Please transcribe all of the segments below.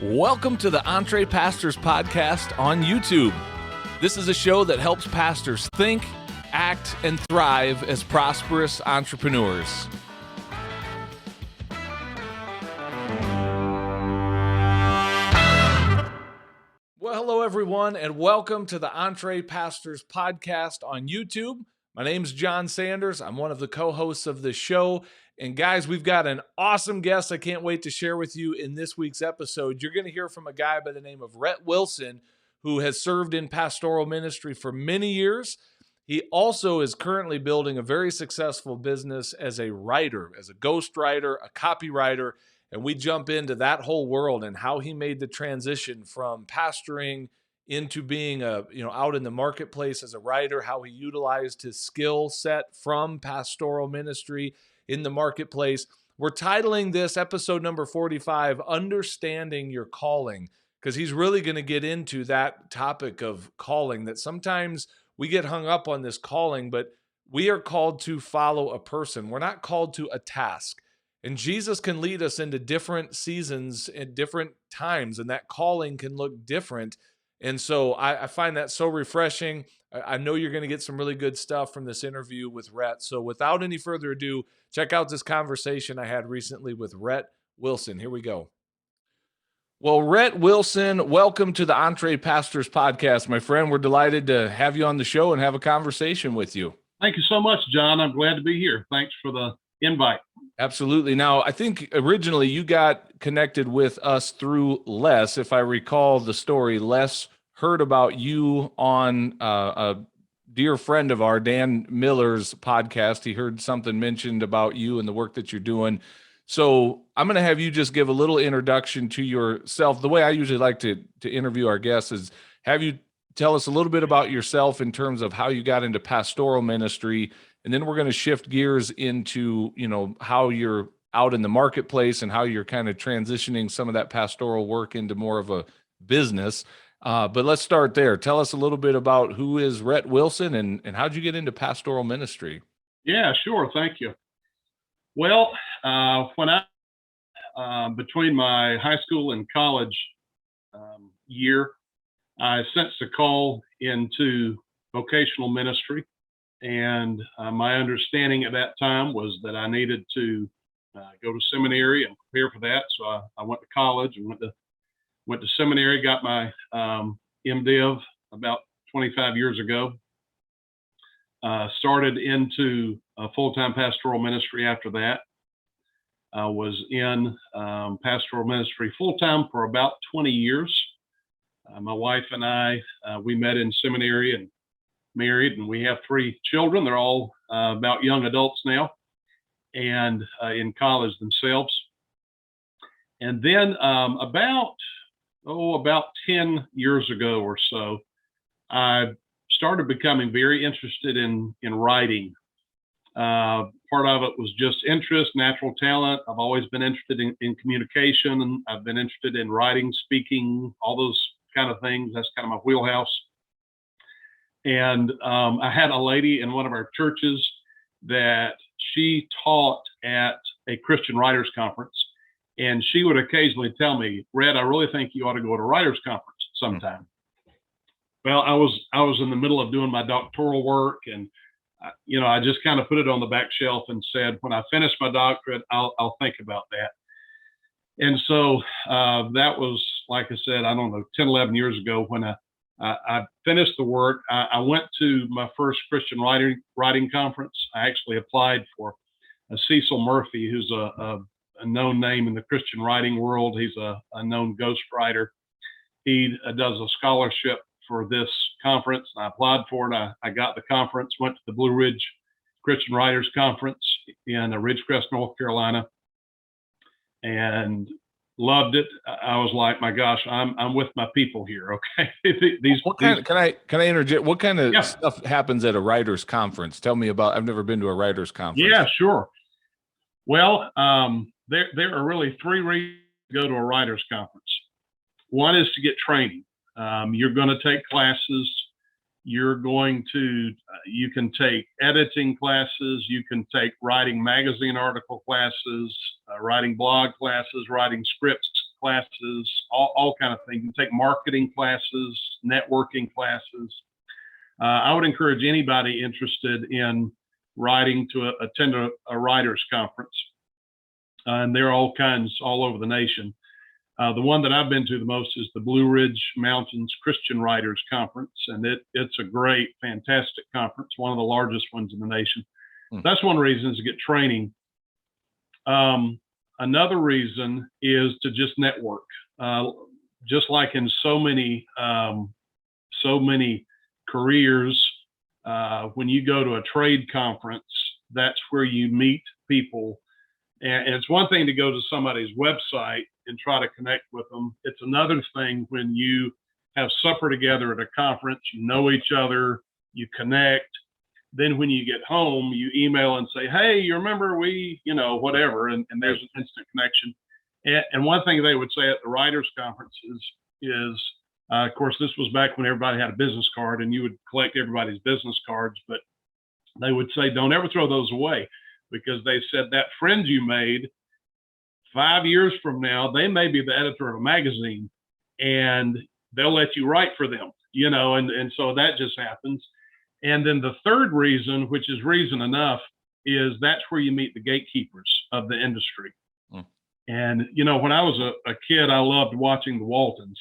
Welcome to the EntrePastors podcast on YouTube. This is a show that helps pastors think, act, and thrive as prosperous entrepreneurs. Well, hello everyone, and welcome to the EntrePastors podcast on YouTube. My name's John Sanders. I'm one of the co-hosts of the show. And guys, we've got an awesome guest I can't wait to share with you in this week's episode. You're going to hear from a guy by the name of Rhett Wilson, who has served in pastoral ministry for many years. He also is currently building a very successful business as a writer, as a ghostwriter, a copywriter, and we jump into that whole world and how he made the transition from pastoring into being out in the marketplace as a writer, how he utilized his skill set from pastoral ministry in the marketplace. We're titling this episode number 45, Understanding Your Calling, because he's really going to get into that topic of calling, that sometimes we get hung up on this calling, but we are called to follow a person. We're not called to a task. And Jesus can lead us into different seasons at different times, and that calling can look different. And so I find that so refreshing. I know you're going to get some really good stuff from this interview with Rhett. So without any further ado, check out this conversation I had recently with Rhett Wilson. Here we go. Well, Rhett Wilson, welcome to the EntrePastors podcast, my friend. We're delighted to have you on the show and have a conversation with you. Thank you so much, John. I'm glad to be here. Thanks for the invite. Absolutely. Now, I think originally you got connected with us through Les. If I recall the story, Les heard about you on a dear friend of ours, Dan Miller's podcast. He heard something mentioned about you and the work that you're doing. So I'm going to have you just give a little introduction to yourself. The way I usually like to interview our guests is have you tell us a little bit about yourself in terms of how you got into pastoral ministry. And then we're going to shift gears into, how you're out in the marketplace and how you're kind of transitioning some of that pastoral work into more of a business. But let's start there. Tell us a little bit about who is Rhett Wilson and how'd you get into pastoral ministry? Yeah, sure. Thank you. Well, when between my high school and college year, I sensed a call into vocational ministry. And my understanding at that time was that I needed to go to seminary and prepare for that. So I went to college and went to seminary, got my MDiv about 25 years ago. Started into full-time pastoral ministry after that. I was in pastoral ministry full-time for about 20 years. My wife and I, we met in seminary and married, and we have 3 children. They're all about young adults now and in college themselves. And then about 10 years ago or so, I started becoming very interested in writing. Part of it was just interest, natural talent. I've always been interested in communication, and I've been interested in writing, speaking, all those kind of things. That's kind of my wheelhouse. And I had a lady in one of our churches that she taught at a Christian writers conference. And she would occasionally tell me, Rhett, I really think you ought to go to a writers conference sometime. Well, I was in the middle of doing my doctoral work, and I just kind of put it on the back shelf and said, when I finish my doctorate, I'll think about that. And so that was, like I said, 10, 11 years ago when I finished the work. I went to my first Christian writing conference. I actually applied for Cecil Murphy, who's a known name in the Christian writing world. He's a known ghostwriter. He does a scholarship for this conference. I applied for it. I got the conference, went to the Blue Ridge Christian Writers Conference in Ridgecrest, North Carolina, and loved it. I was like, my gosh, I'm with my people here. Okay. Can I interject? What kind of stuff happens at a writers conference? Tell me about, I've never been to a writers conference. Yeah, sure. Well, there are really 3 reasons to go to a writers conference. One is to get training. You're going to take classes. You can take editing classes. You can take writing magazine article classes, writing blog classes, writing scripts classes, all kind of things. You can take marketing classes, networking classes. I would encourage anybody interested in writing to attend a writers conference. And there are all kinds all over the nation. The one that I've been to the most is the Blue Ridge Mountains Christian Writers Conference, and it's a great, fantastic conference, one of the largest ones in the nation. That's one reason, is to get training. Another reason is to just network. Just like in so many careers, when you go to a trade conference, that's where you meet people. And it's one thing to go to somebody's website and try to connect with them. It's another thing when you have supper together at a conference, you know each other, you connect. Then when you get home, you email and say, hey, you remember we, whatever, and there's an instant connection. And one thing they would say at the writers' conferences is, of course, this was back when everybody had a business card and you would collect everybody's business cards, but they would say, don't ever throw those away, because they said that friend you made 5 years from now, they may be the editor of a magazine and they'll let you write for them, and so that just happens. And then the third reason, which is reason enough, is that's where you meet the gatekeepers of the industry. And, when I was a kid, I loved watching the Waltons.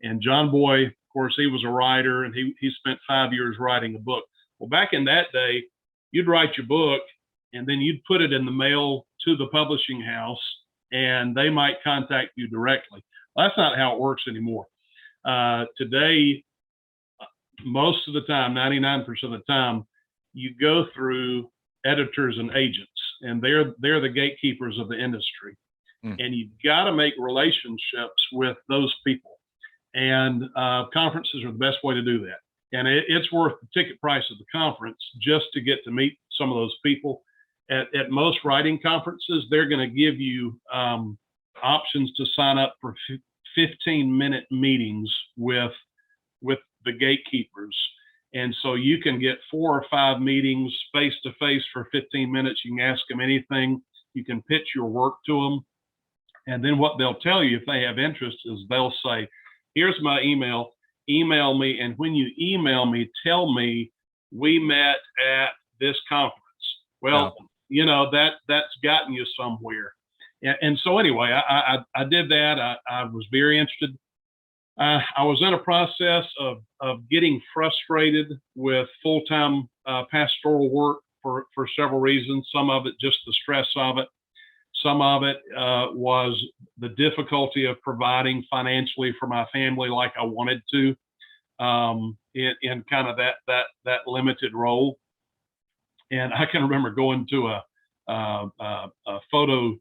And John Boy, of course, he was a writer, and he spent 5 years writing a book. Well, back in that day, you'd write your book, and then you'd put it in the mail to the publishing house, and they might contact you directly. Well, that's not how it works anymore. Today, most of the time, 99% of the time, you go through editors and agents, and they're the gatekeepers of the industry. And you've got to make relationships with those people. And conferences are the best way to do that. And it's worth the ticket price of the conference just to get to meet some of those people. At most writing conferences, they're going to give you options to sign up for 15-minute meetings with the gatekeepers. And so you can get 4 or 5 meetings face to face for 15 minutes. You can ask them anything. You can pitch your work to them. And then what they'll tell you, if they have interest, is they'll say, here's my email me. And when you email me, tell me we met at this conference. Well, that's gotten you somewhere. And so anyway, I did that. I was very interested. I was in a process of getting frustrated with full-time pastoral work for several reasons. Some of it just the stress of it. Some of it was the difficulty of providing financially for my family like I wanted to in kind of that limited role. And I can remember going to a photo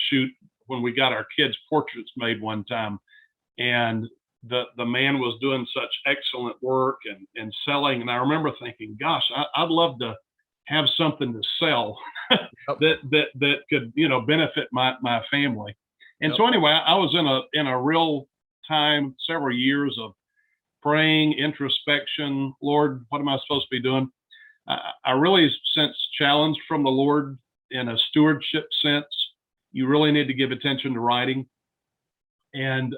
shoot when we got our kids' portraits made one time, and the man was doing such excellent work and selling. And I remember thinking, gosh, I'd love to have something to sell that could, benefit my family. And so anyway, I was in a real time, several years of praying, introspection. Lord, what am I supposed to be doing? I really sensed challenge from the Lord in a stewardship sense. You really need to give attention to writing. And,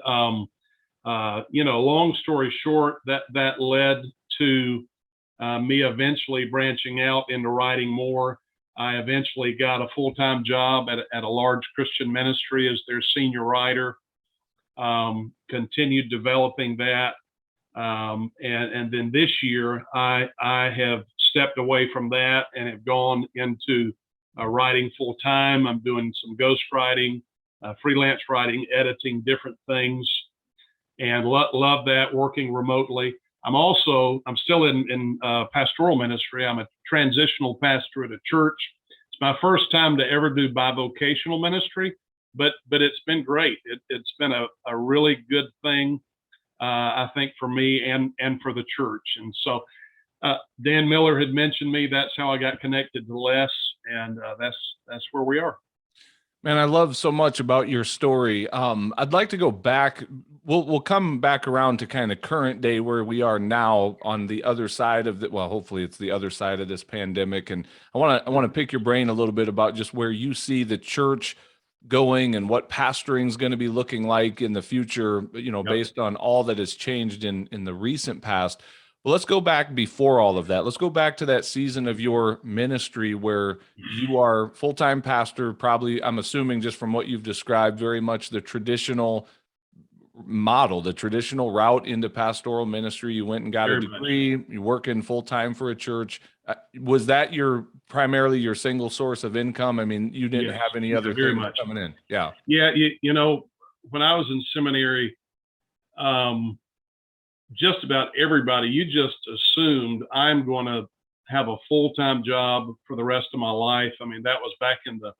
long story short, that led to me eventually branching out into writing more. I eventually got a full-time job at a large Christian ministry as their senior writer, continued developing that. And then this year, I have stepped away from that and have gone into writing full-time. I'm doing some ghostwriting, freelance writing, editing, different things, and love that, working remotely. I'm still in pastoral ministry. I'm a transitional pastor at a church. It's my first time to ever do bivocational ministry, but it's been great. It's been a really good thing, I think, for me and for the church. And so Dan Miller had mentioned me. That's how I got connected to Les, and that's where we are. Man, I love so much about your story. I'd like to go back. We'll come back around to kind of current day where we are now on the other side of hopefully it's the other side of this pandemic. And I want to pick your brain a little bit about just where you see the church going and what pastoring is going to be looking like in the future, Yep. based on all that has changed in the recent past. But let's go back before all of that. Let's go back to that season of your ministry where you are full-time pastor, probably, I'm assuming just from what you've described, very much the traditional model, the traditional route into pastoral ministry. You went and got a degree, you work in full-time for a church. Was that primarily your single source of income? I mean, you didn't have any other things coming in. Yeah. Yeah. When I was in seminary, just about everybody, you just assumed I'm going to have a full-time job for the rest of my life. I mean, that was back in the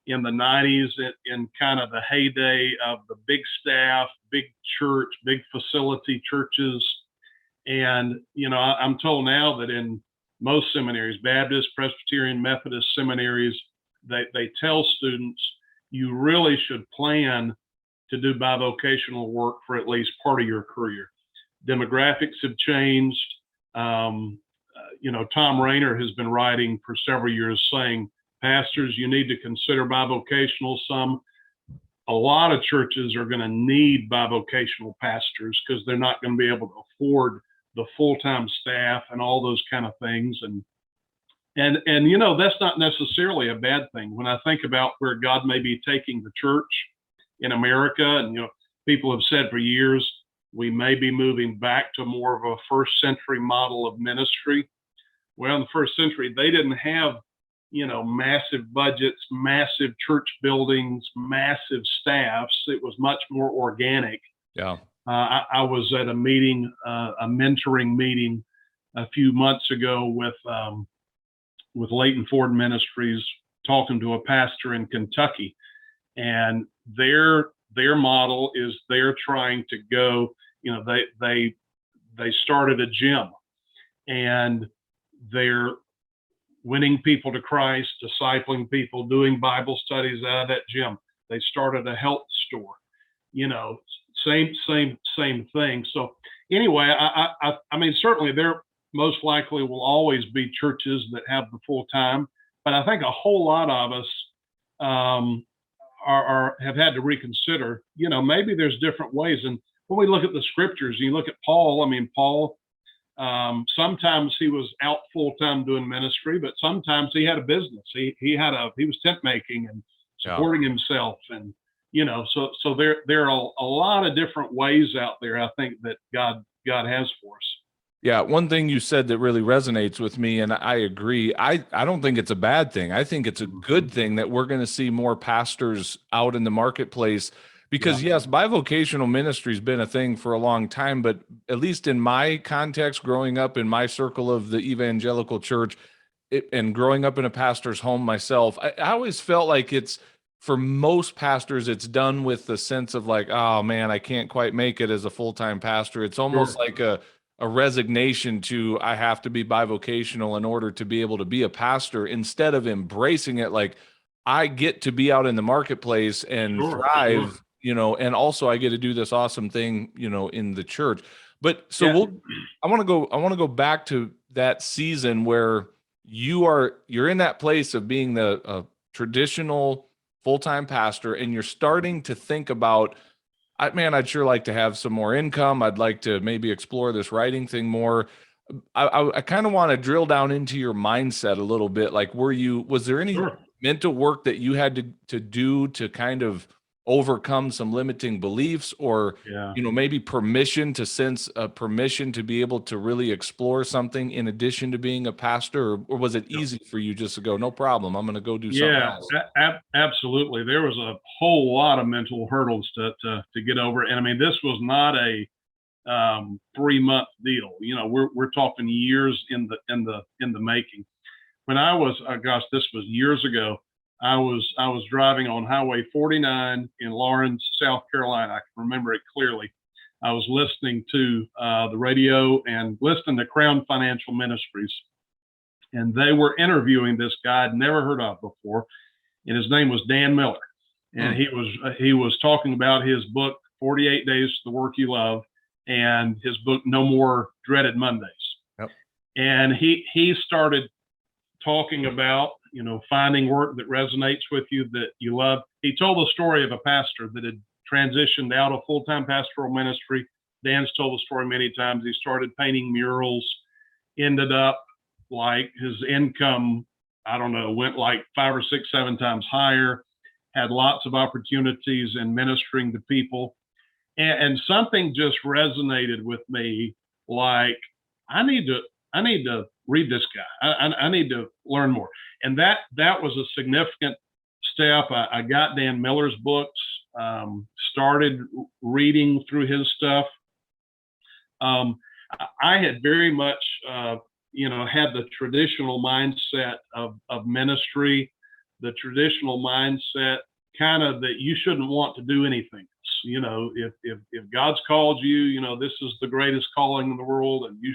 90s, in kind of the heyday of the big staff, big church, big facility churches. And, I'm told now that in most seminaries, Baptist, Presbyterian, Methodist seminaries, they tell students you really should plan to do bivocational work for at least part of your career. Demographics have changed. Tom Rainer has been writing for several years saying, pastors, you need to consider bivocational. A lot of churches are going to need bivocational pastors because they're not going to be able to afford the full-time staff and all those kind of things. And that's not necessarily a bad thing. When I think about where God may be taking the church in America, and people have said for years, we may be moving back to more of a first century model of ministry. Well, in the first century, they didn't have, massive budgets, massive church buildings, massive staffs. It was much more organic. Yeah. I was at a meeting, a mentoring meeting a few months ago with Leighton Ford Ministries, talking to a pastor in Kentucky, and their model is they're trying to go, they started a gym, and they're winning people to Christ, discipling people, doing Bible studies out of that gym. They started a health store, same thing. So anyway, I mean, certainly there most likely will always be churches that have the full time, but I think a whole lot of us have had to reconsider, maybe there's different ways. And when we look at the scriptures, you look at Paul, Paul, sometimes he was out full time doing ministry, but sometimes he had a business. He was tent making and supporting himself, and so there are a lot of different ways out there, I think, that God has for us. Yeah, one thing you said that really resonates with me, and I agree. I don't think it's a bad thing. I think it's a good thing that we're going to see more pastors out in the marketplace. Because yes, bivocational ministry has been a thing for a long time, but at least in my context, growing up in my circle of the evangelical church, and growing up in a pastor's home myself, I always felt like for most pastors, it's done with the sense of like, oh man, I can't quite make it as a full-time pastor. It's almost like a resignation to, I have to be bivocational in order to be able to be a pastor, instead of embracing it like, I get to be out in the marketplace and thrive. And also I get to do this awesome thing, in the church. But so I want to go back to that season where you're in that place of being the traditional full-time pastor, and you're starting to think about, I'd sure like to have some more income. I'd like to maybe explore this writing thing more. I kind of want to drill down into your mindset a little bit. Like, was there any mental work that you had to do to kind of overcome some limiting beliefs, or maybe permission to be able to really explore something in addition to being a pastor, or was it easy for you just to go, no problem, I'm going to go do something else? Absolutely. There was a whole lot of mental hurdles to get over, and this was not a 3-month deal. We're talking years in the making. When I was, this was years ago. I was driving on Highway 49 in Lawrence, South Carolina. I can remember it clearly. I was listening to the radio and listening to Crown Financial Ministries, and they were interviewing this guy I'd never heard of before, and his name was Dan Miller, and he was talking about his book 48 Days to the Work You Love, and his book No More Dreaded Mondays. Yep. And he started talking about, finding work that resonates with you, that you love. he told the story of a pastor that had transitioned out of full-time pastoral ministry. Dan's told the story many times. He started painting murals, ended up like his income, I don't know, went like 5 or 6, 7 times higher, had lots of opportunities in ministering to people. And something just resonated with me, like, I need to read this guy. I need to learn more. And that was a significant step. I got Dan Miller's books, started reading through his stuff. I had very much, had the traditional mindset of ministry, the traditional mindset kind of that you shouldn't want to do anything. If God's called you, this is the greatest calling in the world, and you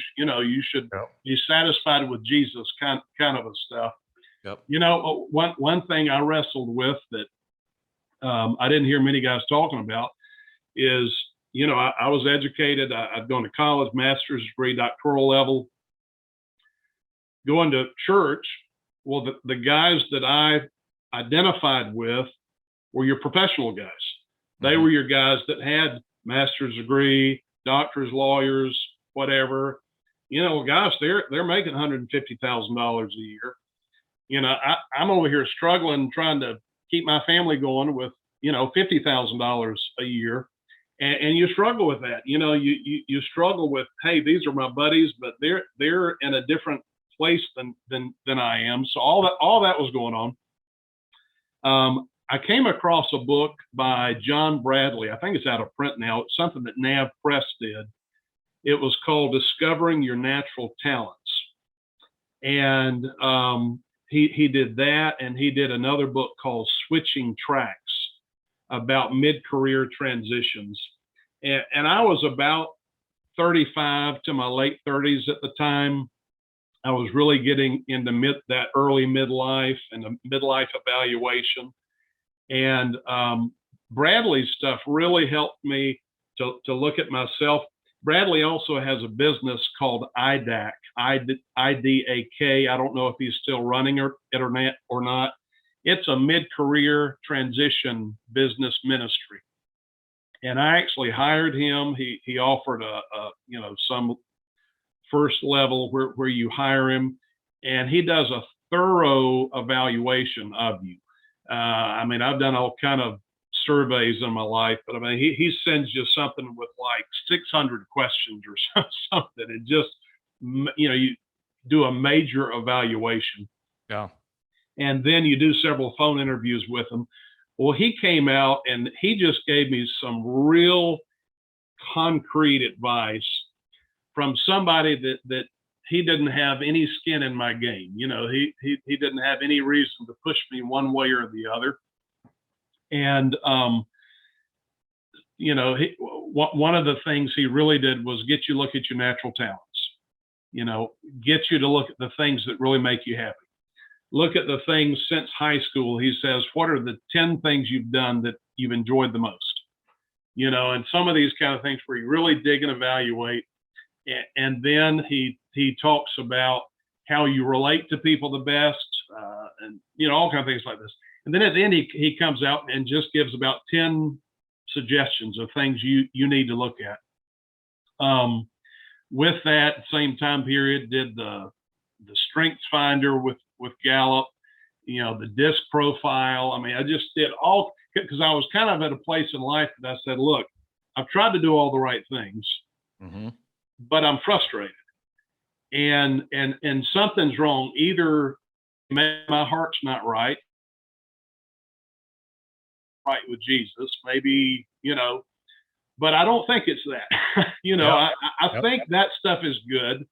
should be satisfied with Jesus, kind of a stuff. Yep. One thing I wrestled with that I didn't hear many guys talking about is, I was educated. I'd gone to college, master's degree, doctoral level, going to church. Well, the guys that I identified with were your professional guys. They were your guys that had master's degree, doctors, lawyers, whatever. Guys, they're making $150,000 a year. I'm over here struggling, trying to keep my family going with, $50,000 a year. And you struggle with that. You struggle with, hey, these are my buddies, but they're in a different place than I am. So all that was going on. I came across a book by John Bradley. I think it's out of print now. It's something that Nav Press did. It was called Discovering Your Natural Talents. And he did that, and he did another book called Switching Tracks about mid-career transitions. And I was about 35 to my late 30s at the time. I was really getting into that early midlife and the midlife evaluation. And Bradley's stuff really helped me to look at myself. Bradley also has a business called IDAK, I-D-A-K. I don't know if he's still running it or not. It's a mid-career transition business ministry. And I actually hired him. He offered some first level where you hire him, and he does a thorough evaluation of you. I've done all kind of surveys in my life, but he sends you something with like 600 questions or something. And just, you do a major evaluation. Yeah. And then you do several phone interviews with him. Well, he came out and he just gave me some real concrete advice from somebody that he didn't have any skin in my game. He didn't have any reason to push me one way or the other. And, one of the things he really did was get you to look at your natural talents, get you to look at the things that really make you happy. Look at the things since high school. He says, what are the 10 things you've done that you've enjoyed the most? And some of these kind of things where you really dig and evaluate. And then he talks about how you relate to people the best, and all kinds of things like this. And then at the end, he comes out and just gives about 10 suggestions of things you need to look at. With that same time period, did the Strengths Finder with Gallup, the DISC profile. I just did all, because I was kind of at a place in life that I said, look, I've tried to do all the right things, but I'm frustrated, and something's wrong. Either my heart's not right with Jesus, maybe, but I don't think it's that. I think that stuff is good.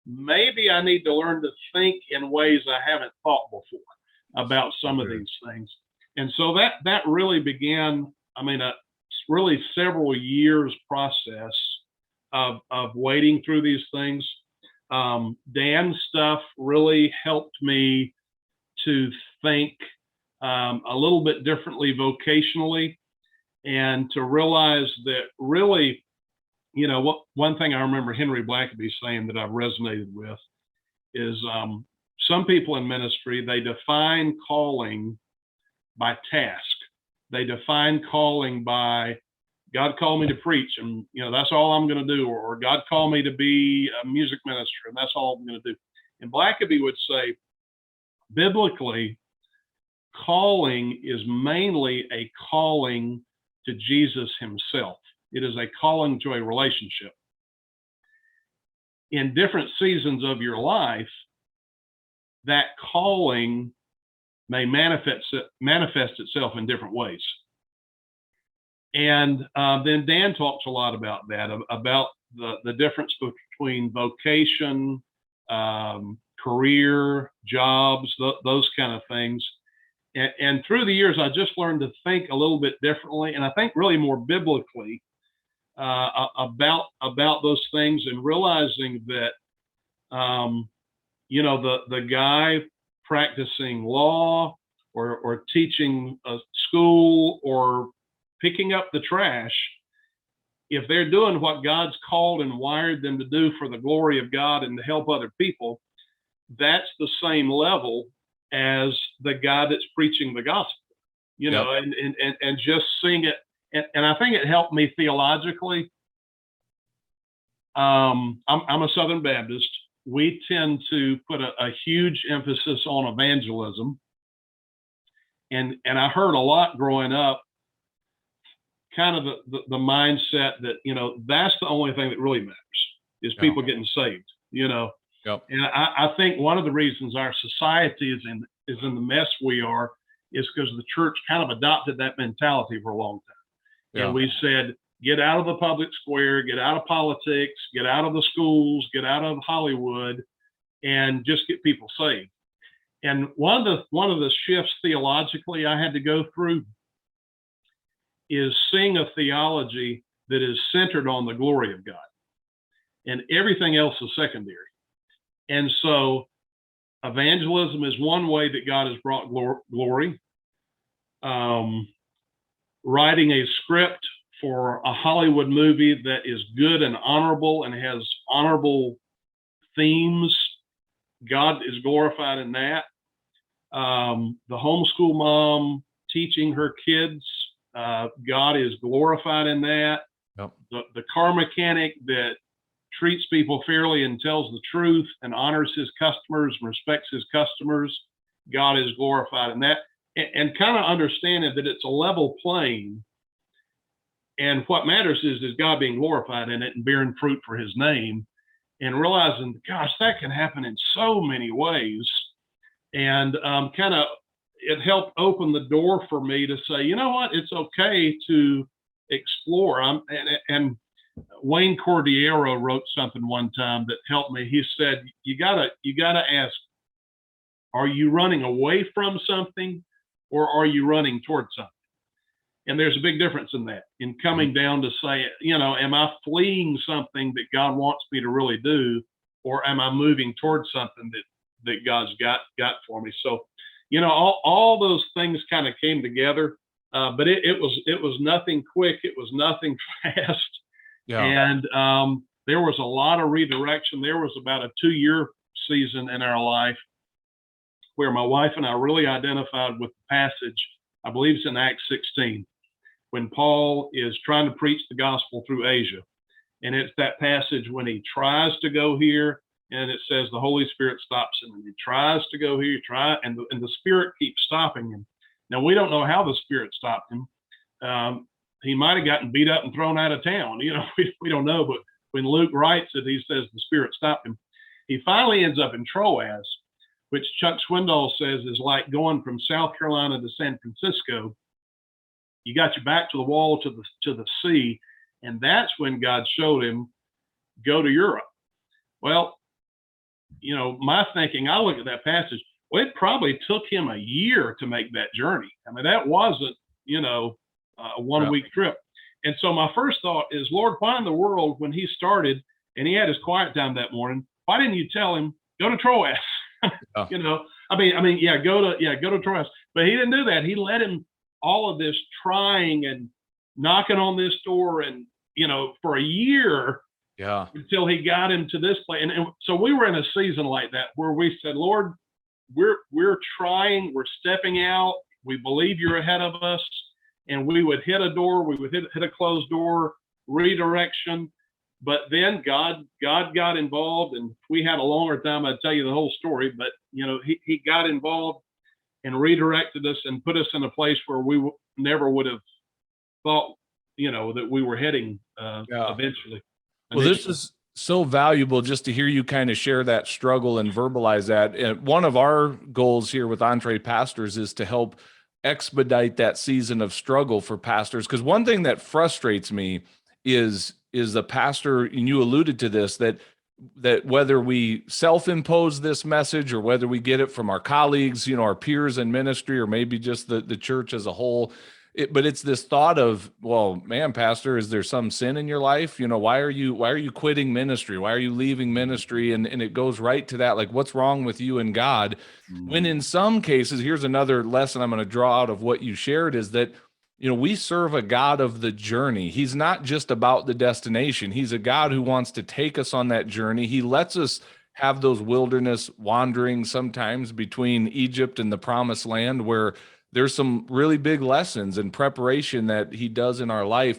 Maybe I need to learn to think in ways I haven't thought before about some of these things. And so that really began, a really several years process of wading through these things. Dan's stuff really helped me to think a little bit differently vocationally, and to realize that really, one thing I remember Henry Blackaby saying that I've resonated with is some people in ministry, they define calling by task. They define calling by God called me to preach, and that's all I'm going to do, or God called me to be a music minister, and that's all I'm going to do. And Blackaby would say, biblically, calling is mainly a calling to Jesus himself. It is a calling to a relationship. In different seasons of your life, that calling may manifest itself in different ways. And then Dan talks a lot about that, about the difference between vocation, career, jobs, those kind of things. And through the years, I just learned to think a little bit differently, and I think really more biblically about those things, and realizing that, the guy practicing law or teaching a school or picking up the trash, if they're doing what God's called and wired them to do for the glory of God and to help other people, that's the same level as the guy that's preaching the gospel, Yep. and just seeing it. And I think it helped me theologically. I'm a Southern Baptist. We tend to put a huge emphasis on evangelism. And I heard a lot growing up, kind of the mindset that, that's the only thing that really matters is people getting saved, Yep. And I think one of the reasons our society is in the mess we are is because the church kind of adopted that mentality for a long time. Yeah. And we said, get out of the public square, get out of politics, get out of the schools, get out of Hollywood, and just get people saved. And one of the shifts theologically I had to go through is seeing a theology that is centered on the glory of God, and everything else is secondary. And so evangelism is one way that God has brought glory. Writing a script for a Hollywood movie that is good and honorable and has honorable themes, God is glorified in that. The homeschool mom teaching her kids, God is glorified in that. Yep. The car mechanic that treats people fairly and tells the truth and honors his customers and respects his customers, God is glorified in that. And kind of understanding that it's a level plane, and what matters is God being glorified in it and bearing fruit for his name, and realizing, gosh, that can happen in so many ways. And it helped open the door for me to say, you know what, it's okay to explore. And Wayne Cordiero wrote something one time that helped me. He said, you gotta ask, are you running away from something, or are you running towards something? And there's a big difference in that, in coming down to say, am I fleeing something that God wants me to really do, or am I moving towards something that God's got for me? So, all those things kind of came together, but it was nothing quick. It was nothing fast. Yeah. And there was a lot of redirection. There was about a 2-year season in our life where my wife and I really identified with the passage, I believe it's in Acts 16, when Paul is trying to preach the gospel through Asia. And it's that passage when he tries to go here, and it says the Holy Spirit stops him, and he tries to go here, and the Spirit keeps stopping him. Now, we don't know how the Spirit stopped him. He might have gotten beat up and thrown out of town. We don't know, but when Luke writes it, he says the Spirit stopped him. He finally ends up in Troas, which Chuck Swindoll says is like going from South Carolina to San Francisco. You got your back to the wall, to the sea, and that's when God showed him, go to Europe. Well, my thinking, I look at that passage, well, it probably took him a year to make that journey. I mean, that wasn't, a 1-week trip. And so my first thought is, Lord, why in the world, when he started and he had his quiet time that morning, why didn't you tell him, go to Troas? Oh. Go to Troas. But he didn't do that. He let him all of this trying and knocking on this door, and for a year, until he got him to this place. And so we were in a season like that where we said, Lord, we're trying, we're stepping out, we believe you're ahead of us, and we would hit a door, we would hit a closed door, redirection. But then God got involved, and if we had a longer time, I'd tell you the whole story. But he got involved and redirected us and put us in a place where we never would have thought, that we were heading eventually. Well, this is so valuable just to hear you kind of share that struggle and verbalize that. And one of our goals here with EntrePastors is to help expedite that season of struggle for pastors. Because one thing that frustrates me is the pastor, and you alluded to this, that whether we self-impose this message or whether we get it from our colleagues, our peers in ministry, or maybe just the church as a whole, but it's this thought of, well, man, pastor, is there some sin in your life? Why are you quitting ministry? Why are you leaving ministry? And it goes right to that, like, what's wrong with you and God? When in some cases, here's another lesson I'm going to draw out of what you shared, is that, we serve a God of the journey. He's not just about the destination. He's a God who wants to take us on that journey. He lets us have those wilderness wanderings sometimes between Egypt and the promised land, where there's some really big lessons and preparation that he does in our life.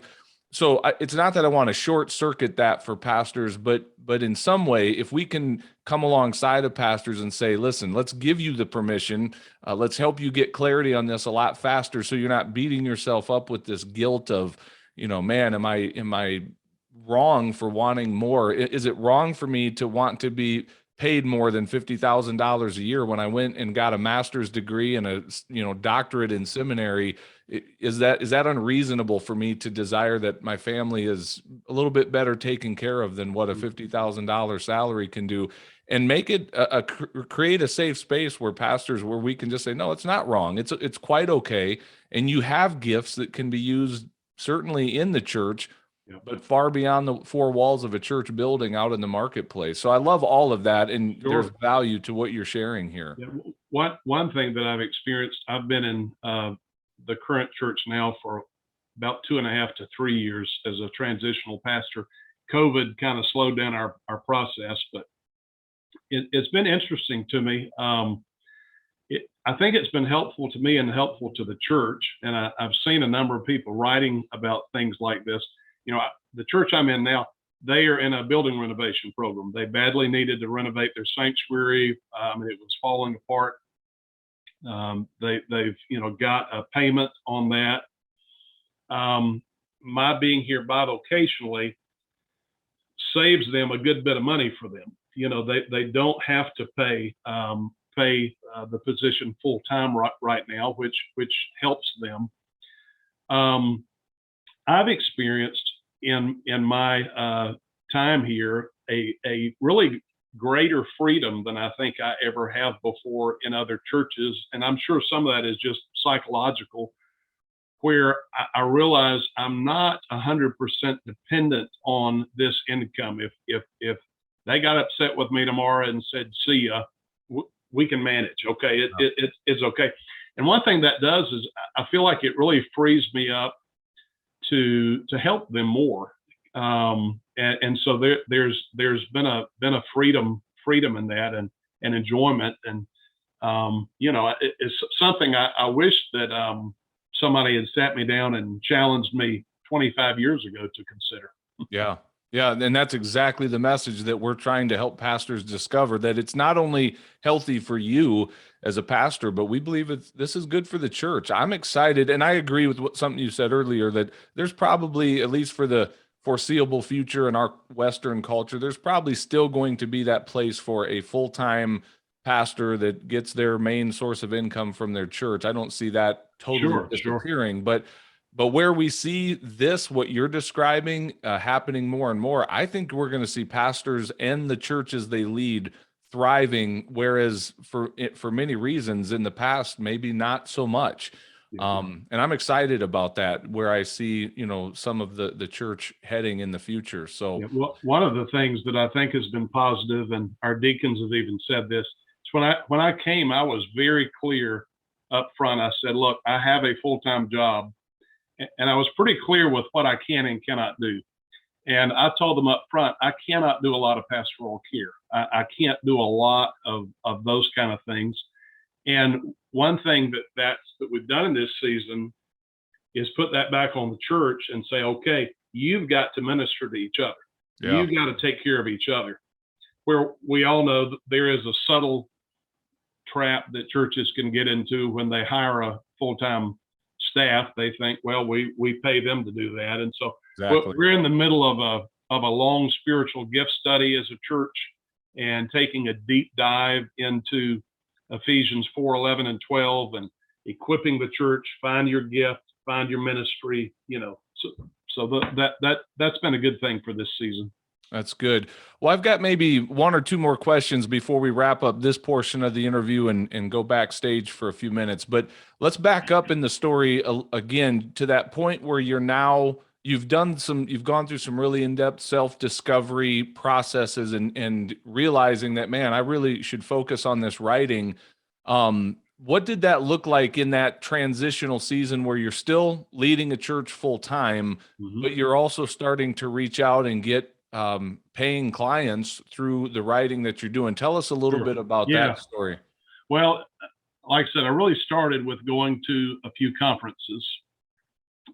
So it's not that I want to short circuit that for pastors, but in some way, if we can come alongside of pastors and say, listen, let's give you the permission, let's help you get clarity on this a lot faster, so you're not beating yourself up with this guilt of, man, am I wrong for wanting more? Is it wrong for me to want to be paid more than $50,000 a year when I went and got a master's degree and a doctorate in seminary? Is that unreasonable for me to desire that my family is a little bit better taken care of than what a $50,000 salary can do? And make it create a safe space where we can just say, no, it's not wrong. It's quite okay. And you have gifts that can be used certainly in the church, but far beyond the four walls of a church building, out in the marketplace. So I love all of that, and there's value to what you're sharing here. Yeah. One thing that I've experienced, I've been in the current church now for about 2.5 to 3 years as a transitional pastor. COVID kind of slowed down our process, but it's been interesting to me. I think it's been helpful to me and helpful to the church. And I've seen a number of people writing about things like this. The church I'm in now, they are in a building renovation program. They badly needed to renovate their sanctuary. It was falling apart. They've got a payment on that. My being here bivocationally saves them a good bit of money for them. They don't have to pay the position full time right now, which helps them. I've experienced in my time here a really greater freedom than I think I ever have before in other churches, and I'm sure some of that is just psychological, where I realize I'm not 100% dependent on this income. If they got upset with me tomorrow and said, "See ya," we can manage. Okay, it's okay. And one thing that does is I feel like it really frees me up to help them more. And so there's been a freedom in that, and enjoyment. And it's something I wish that somebody had sat me down and challenged me 25 years ago to consider. Yeah. And that's exactly the message that we're trying to help pastors discover, that it's not only healthy for you as a pastor, but we believe this is good for the church. I'm excited. And I agree with something you said earlier, that there's probably, at least for the foreseeable future in our Western culture, there's probably still going to be that place for a full-time pastor that gets their main source of income from their church. I don't see that totally disappearing, but where we see this, what you're describing, happening more and more, I think we're going to see pastors and the churches they lead thriving, whereas for many reasons in the past, maybe not so much. And I'm excited about that, where I see, some of the church heading in the future. So one of the things that I think has been positive, and our deacons have even said this, is when I came, I was very clear up front. I said, look, I have a full-time job, and I was pretty clear with what I can and cannot do. And I told them up front, I cannot do a lot of pastoral care. I can't do a lot of those kind of things. And one thing that we've done in this season is put that back on the church and say, okay, you've got to minister to each other. Yeah. You've got to take care of each other. Where we all know that there is a subtle trap that churches can get into when they hire a full-time staff. They think, well, we pay them to do that. And so Exactly. we're in the middle of a long spiritual gift study as a church, and taking a deep dive into Ephesians 4:11 and 12, and equipping the church, find your gift, find your ministry, so that's been a good thing for this season. That's good. Well, I've got maybe one or two more questions before we wrap up this portion of the interview and go backstage for a few minutes. But let's back up in the story again to that point where you've gone through some really in-depth self-discovery processes and realizing that, man, I really should focus on this writing. What did that look like in that transitional season where you're still leading a church full time, but you're also starting to reach out and get paying clients through the writing that you're doing? Tell us a little bit about that story. Well, like I said, I really started with going to a few conferences,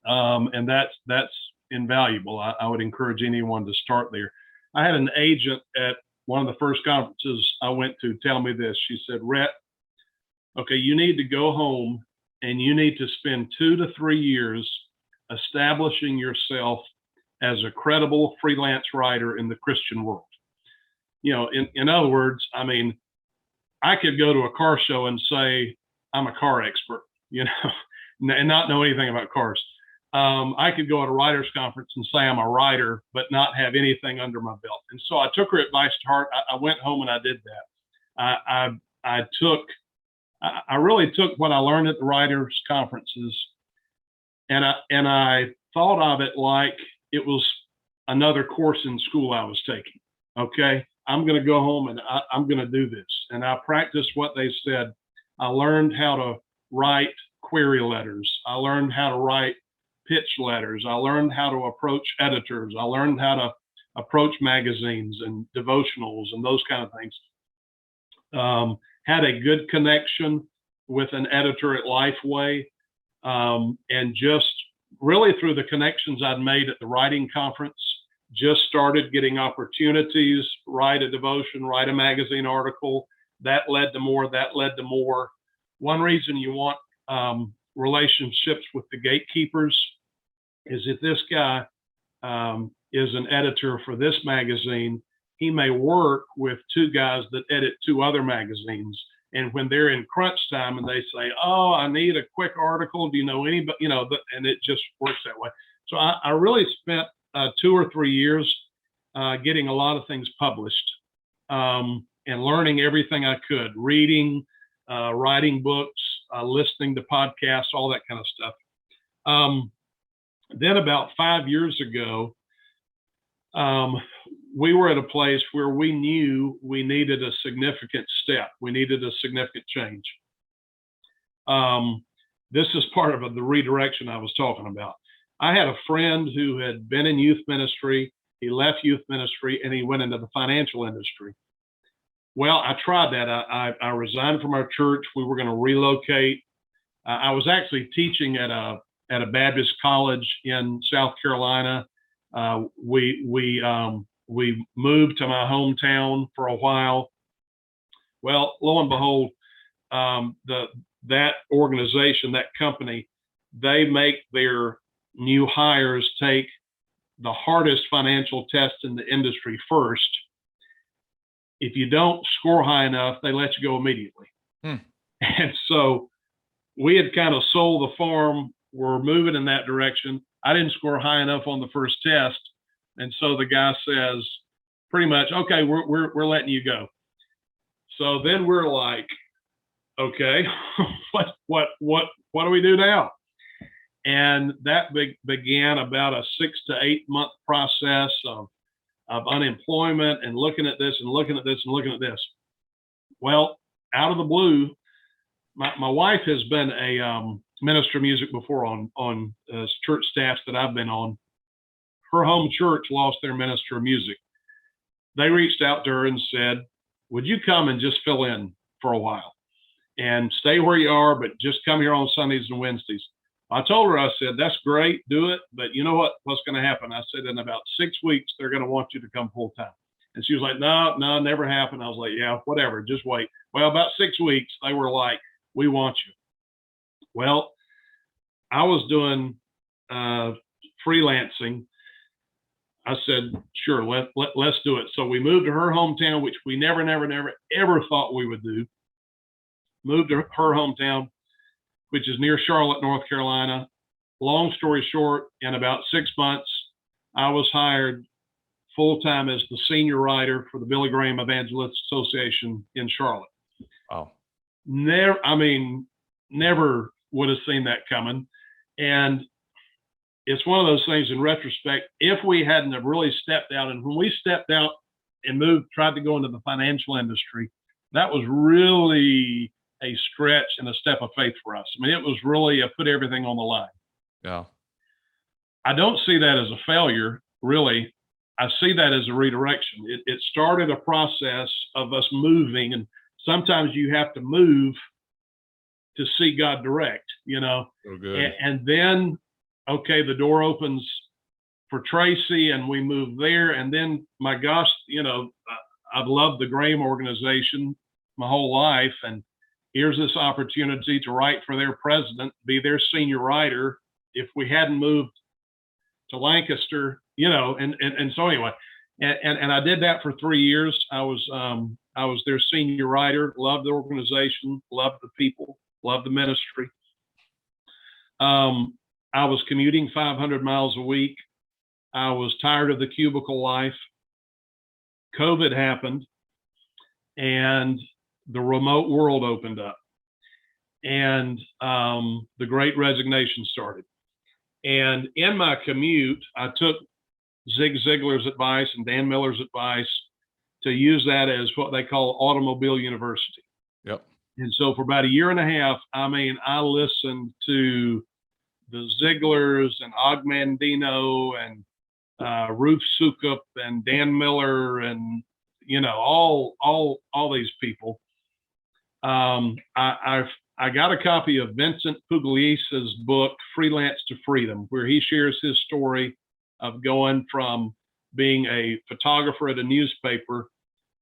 and that's invaluable. I would encourage anyone to start there. I had an agent at one of the first conferences I went to tell me this. She said, Rhett, okay, you need to go home and you need to spend 2 to 3 years establishing yourself as a credible freelance writer in the Christian world. In other words, I mean, I could go to a car show and say I'm a car expert, and not know anything about cars. I could go at a writers conference and say I'm a writer, but not have anything under my belt. And so I took her advice to heart. I went home and I did that. I really took what I learned at the writers conferences, and I thought of it like it was another course in school I was taking. Okay, I'm going to go home and I'm going to do this. And I practiced what they said. I learned how to write query letters. I learned how to write pitch letters. I learned how to approach editors. I learned how to approach magazines and devotionals and those kind of things. Had a good connection with an editor at Lifeway, and just really through the connections I'd made at the writing conference, just started getting opportunities, write a devotion, write a magazine article. That led to more, that led to more. One reason you want relationships with the gatekeepers is if this guy is an editor for this magazine, he may work with 2 guys that edit 2 other magazines. And when they're in crunch time and they say, oh, I need a quick article, do you know anybody, and it just works that way. So I really spent 2 or 3 years getting a lot of things published, and learning everything I could, reading, writing books, listening to podcasts, all that kind of stuff. Then about 5 years ago, we were at a place where we knew we needed a significant step. We needed a significant change. This is part of the redirection I was talking about. I had a friend who had been in youth ministry. He left youth ministry and he went into the financial industry. Well, I tried that. I resigned from our church. We were going to relocate. I was actually teaching at a Baptist college in South Carolina. We moved to my hometown for a while. Well, lo and behold, that organization, that company, they make their new hires take the hardest financial test in the industry first. If you don't score high enough, they let you go immediately. And so we had kind of sold the farm. We're moving in that direction. I didn't score high enough on the first test. And so the guy says pretty much, okay, we're letting you go. So then we're like, okay, what do we do now? And that began about a 6 to 8 month process of unemployment and looking at this and looking at this and looking at this. Well, out of the blue, my wife has been a minister of music before on church staffs that I've been on. Her home church lost their minister of music. They reached out to her and said, would you come and just fill in for a while and stay where you are, but just come here on Sundays and Wednesdays? I told her, I said, that's great, do it. But you know what's going to happen? I said, in about 6 weeks, they're going to want you to come full time. And she was like, no, never happened. I was like, yeah, whatever, just wait. Well, about 6 weeks, they were like, we want you. Well, I was doing freelancing. I said, sure, let's do it. So we moved to her hometown, which we never, ever thought we would do. Moved to her hometown, which is near Charlotte, North Carolina. Long story short, in about 6 months, I was hired full-time as the senior writer for the Billy Graham Evangelist Association in Charlotte. Wow. Never would have seen that coming. And it's one of those things in retrospect, if we hadn't have really stepped out, and when we stepped out and tried to go into the financial industry, that was really a stretch and a step of faith for us. I mean, it was really a put everything on the line. Yeah. I don't see that as a failure, really. I see that as a redirection. It started a process of us moving, and sometimes you have to move to see God direct, So good. and then, okay, the door opens for Tracy and we move there. And then, my gosh, I've loved the Graham organization my whole life. And here's this opportunity to write for their president, be their senior writer. If we hadn't moved to Lancaster, and so anyway, and I did that for 3 years. I was their senior writer, loved the organization, loved the people, loved the ministry. I was commuting 500 miles a week. I was tired of the cubicle life. COVID happened, and the remote world opened up, and the Great Resignation started. And in my commute, I took Zig Ziglar's advice and Dan Miller's advice to use that as what they call automobile university. Yep. And so for about a year and a half, I listened to the Ziglars and Og Mandino and Ruth Soukup and Dan Miller and all these people. I got a copy of Vincent Pugliase's book Freelance to Freedom, where he shares his story of going from being a photographer at a newspaper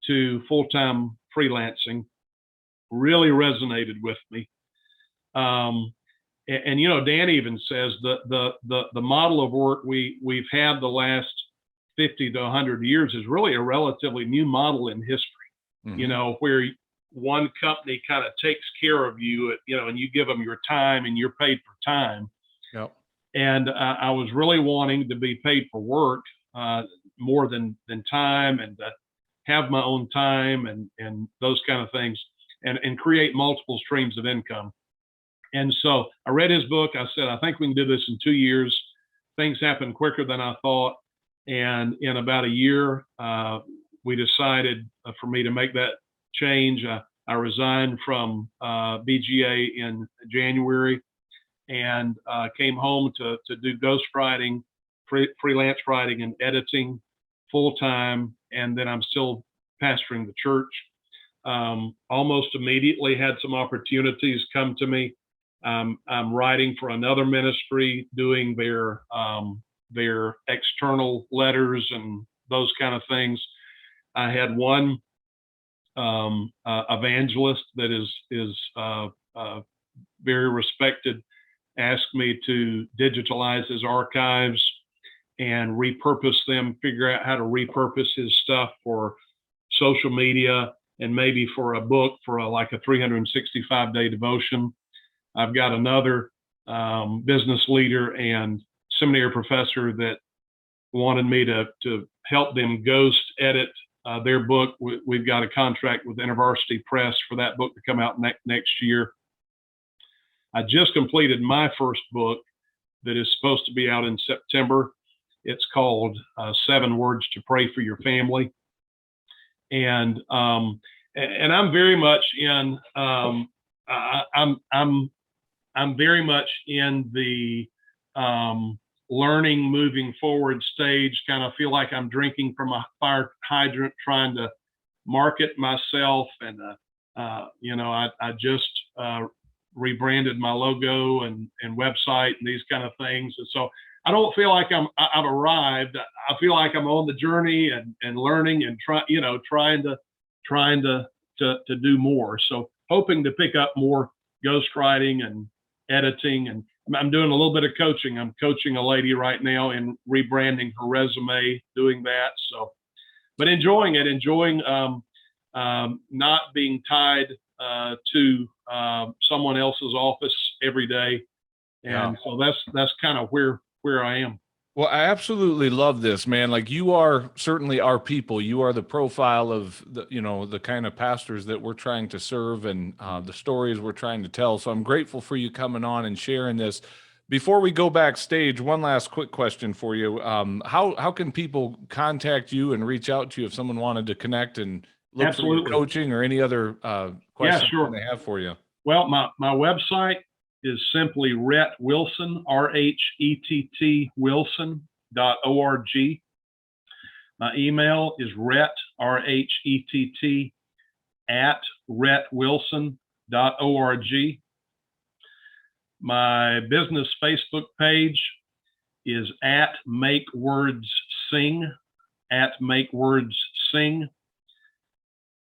to full-time freelancing. Really resonated with me. And Dan even says the model of work we've had the last 50 to 100 years is really a relatively new model in history. Mm-hmm. Where one company kind of takes care of you, and you give them your time and you're paid for time. Yep. And I was really wanting to be paid for work more than time, and have my own time and those kind of things, and create multiple streams of income. And so I read his book. I said, I think we can do this in 2 years. Things happened quicker than I thought. And in about a year, we decided for me to make that change. I resigned from BGA in January, and came home to do ghostwriting, freelance writing and editing full time. And then I'm still pastoring the church. Almost immediately had some opportunities come to me. I'm writing for another ministry, doing their external letters and those kind of things. I had one evangelist that is very respected ask me to digitalize his archives and repurpose them, figure out how to repurpose his stuff for social media and maybe for a book, for like a 365-day devotion. I've got another business leader and seminary professor that wanted me to help them ghost edit their book. We've got a contract with InterVarsity Press for that book to come out next year. I just completed my first book that is supposed to be out in September. It's called 7 Words to Pray for Your Family. And I'm very much in, I'm very much in the learning, moving forward stage. Kind of feel like I'm drinking from a fire hydrant, trying to market myself. And I just rebranded my logo and website and these kind of things. And so I don't feel like I've arrived. I feel like I'm on the journey and learning and trying to do more. So hoping to pick up more ghostwriting and editing, and I'm doing a little bit of coaching. I'm coaching a lady right now in rebranding her resume, doing that. So, but enjoying not being tied to someone else's office every day. And so that's kind of where I am. Well, I absolutely love this, man. Like, you are certainly our people. You are the profile of the kind of pastors that we're trying to serve, and the stories we're trying to tell. So I'm grateful for you coming on and sharing this. Before we go backstage, one last quick question for you. How can people contact you and reach out to you if someone wanted to connect and look for your coaching or any other questions they have for you? Well, my website is simply Rhett Wilson, RHETT Wilson.org. My email is Rhett, RHETT, @RhettWilson.org. My business Facebook page is @MakeWordsSing, @MakeWordsSing.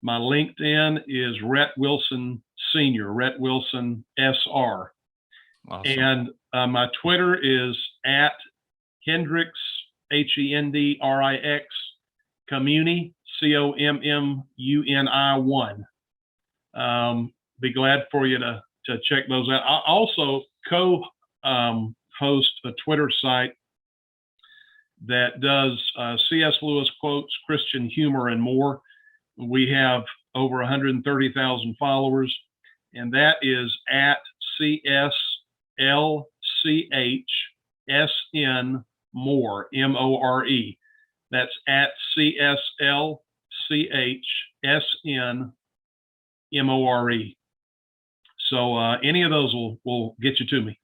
My LinkedIn is Rhett Wilson Senior, Rhett Wilson SR. Awesome. And my Twitter is @Hendrix, HENDRIX, Communi, COMMUNI1. Be glad for you to check those out. I also host a Twitter site that does C.S. Lewis quotes, Christian humor, and more. We have over 130,000 followers, and that is @CSLCHSN More, MORE. That's @CSLCHSN MORE. So any of those will get you to me.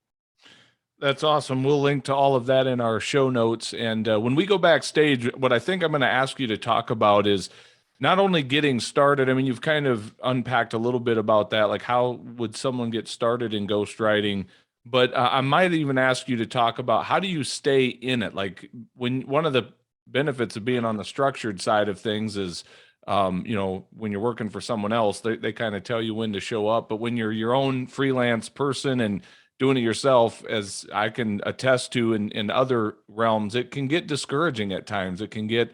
That's awesome. We'll link to all of that in our show notes. And when we go backstage, what I think I'm going to ask you to talk about is not only getting started. I mean, you've kind of unpacked a little bit about that, like how would someone get started in ghostwriting? But I might even ask you to talk about how do you stay in it? Like, when one of the benefits of being on the structured side of things is, when you're working for someone else, they kind of tell you when to show up. But when you're your own freelance person and doing it yourself, as I can attest to in other realms, it can get discouraging at times. It can get,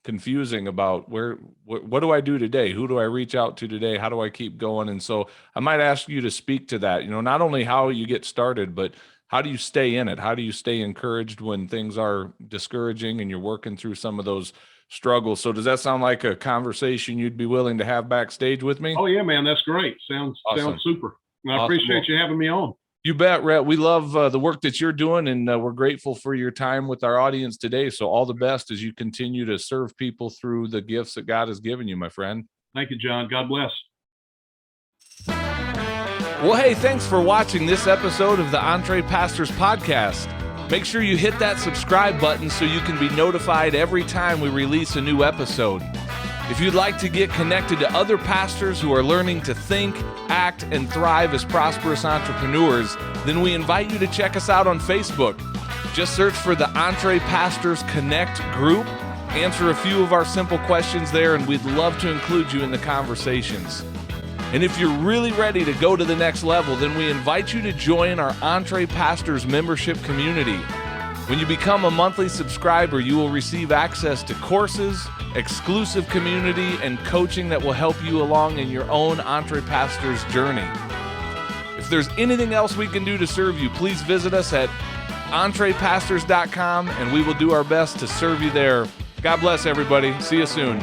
confusing about what do I do today? Who do I reach out to today? How do I keep going? And so I might ask you to speak to that, not only how you get started, but how do you stay in it? How do you stay encouraged when things are discouraging and you're working through some of those struggles? So does that sound like a conversation you'd be willing to have backstage with me? Oh yeah, man. That's great. Sounds super. And I appreciate you having me on. You bet, Rhett. We love the work that you're doing, and we're grateful for your time with our audience today. So all the best as you continue to serve people through the gifts that God has given you, my friend. Thank you, John. God bless. Well, hey, thanks for watching this episode of the EntrePastors podcast. Make sure you hit that subscribe button so you can be notified every time we release a new episode. If you'd like to get connected to other pastors who are learning to think, act, and thrive as prosperous entrepreneurs, then we invite you to check us out on Facebook. Just search for the EntrePastors Connect group, answer a few of our simple questions there, and we'd love to include you in the conversations. And if you're really ready to go to the next level, then we invite you to join our EntrePastors membership community. When you become a monthly subscriber, you will receive access to courses, exclusive community, and coaching that will help you along in your own EntrePastors journey. If there's anything else we can do to serve you, please visit us at EntrePastors.com, and we will do our best to serve you there. God bless everybody. See you soon.